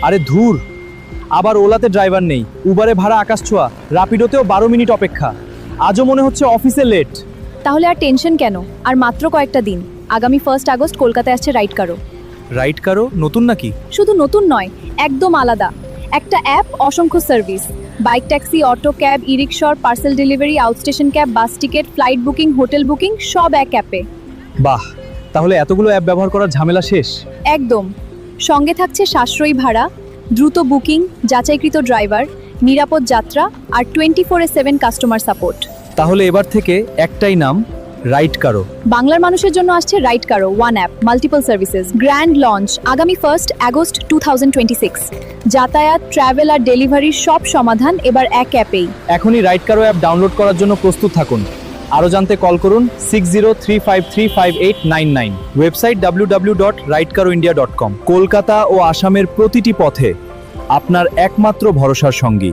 আরে ধুর, আবার ওলাতে ড্রাইভার নেই, উবারে ভাড়া আকাশ ছোঁয়া, রাপিডোতেও 12 মিনিট অপেক্ষা। আজও মনে হচ্ছে অফিসে লেট। তাহলে আর টেনশন কেন, আর মাত্র কয়েকটা দিন। আগামী 1 আগস্ট কলকাতায় আসছে রাইড কারো। রাইড কারো নতুন নাকি? শুধু নতুন নয়, একদম আলাদা। একটা অ্যাপ, অসংখ্য service, bike taxi, auto cab, e rickshaw, parcel delivery, outstation cab, bus ticket, flight booking, hotel booking, সব এক অ্যাপে। বাহ, তাহলে এতগুলো অ্যাপ ব্যবহার করার ঝামেলা শেষ। একদম। সঙ্গে থাকছে সাশ্রয়ী ভাড়া, দ্রুত বুকিং, যাচাইকৃত ড্রাইভার, নিরাপদ যাত্রা আর 24/7 কাস্টমার সাপোর্ট। তাহলে এবার থেকে একটাই নাম, রাইড কারো। বাংলার মানুষের জন্য আসছে রাইড কারো, one app, multiple services, grand launch আগামী 1 আগস্ট 2026। যাতায়াত, ট্রাভেল আর ডেলিভারির সব সমাধান এবার এক অ্যাপেই। এখনই রাইড কারো অ্যাপ ডাউনলোড করার জন্য প্রস্তুত থাকুন। আরও জানতে কল করুন 6035358999। Website www.ridecaroindia.com। কলকাতা ও আসামের প্রতিটি পথে আপনার একমাত্র ভরসার সঙ্গী।